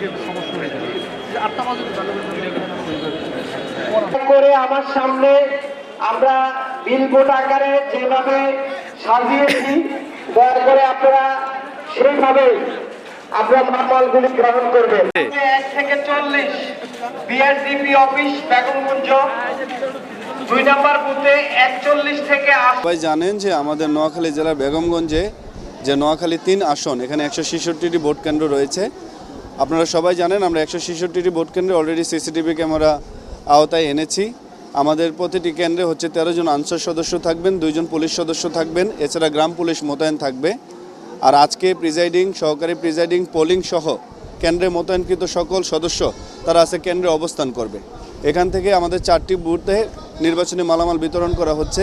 কিন্তু সমস্যা হয়ে যাবে। যে 8টা বাজে করে আমার সামনে আমরা বিলবোর্ড আকারে যেভাবে সাজিয়েছি, দয়া করে আপনারা সেইভাবে আপনারা মালামালগুলি গ্রহণ করবেন। 1 থেকে 40 বিআরডিপি অফিস বেগমগঞ্জ 2 নম্বর বুথে 41 থেকে 80। সবাই জানেন যে আমাদের নোয়াখালী জেলার বেগমগঞ্জে যে নোয়াখালী 3 আসন, এখানে 166টি ভোট কেন্দ্র রয়েছে। আপনারা সবাই জানেন আমরা 166টি ভোট কেন্দ্রে অলরেডি সিসিটিভি ক্যামেরা আওতায় এনেছি। আমাদের প্রতিটি কেন্দ্রে হচ্ছে 13 জন আনসার সদস্য থাকবেন, 2 জন পুলিশ সদস্য থাকবেন, এছাড়া গ্রাম পুলিশ মোতায়েন থাকবে। আর আজকে প্রিজাইডিং, সহকারী প্রিজাইডিং, পোলিং সহ কেন্দ্রে মোতায়েনকৃত সকল সদস্য তারা আজকে কেন্দ্রে অবস্থান করবে। এখান থেকে আমাদের 4টি বুথে নির্বাচনী মালামাল বিতরণ করা হচ্ছে।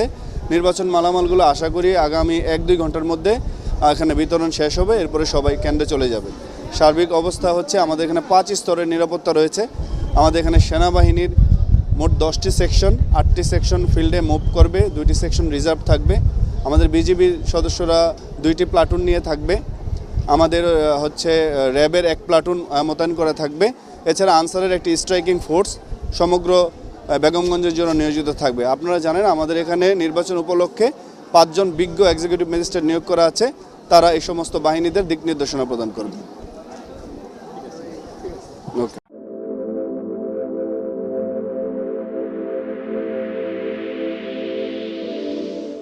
নির্বাচন মালামালগুলো আশা করি আগামী 1-2 ঘন্টার মধ্যে এখানে বিতরণ শেষ হবে, এরপরে সবাই কেন্দ্রে চলে যাবে। সার্বিক অবস্থা হচ্ছে আমাদের এখানে 5 স্তরের নিরাপত্তা রয়েছে। আমাদের এখানে সেনাবাহিনীর মোট 10টি সেকশন, 8টি সেকশন ফিল্ডে মুভ করবে, 2টি সেকশন রিজার্ভ থাকবে। আমাদের বিজিবির সদস্যরা 2টি প্লাটুন নিয়ে থাকবে। আমাদের হচ্ছে র্যাবের 1 প্লাটুন মোতায়েন করা থাকবে। এছাড়া আনসারের একটি স্ট্রাইকিং ফোর্স সমগ্র বেগমগঞ্জের জন্য নিয়োজিত থাকবে। আপনারা জানেন আমাদের এখানে নির্বাচন উপলক্ষে 5 জন বিজ্ঞ এক্সিকিউটিভ ম্যাজিস্ট্রেট নিয়োগ করা আছে, তারা এই সমস্ত বাহিনীদের দিক নির্দেশনা প্রদান করবে। ওকে।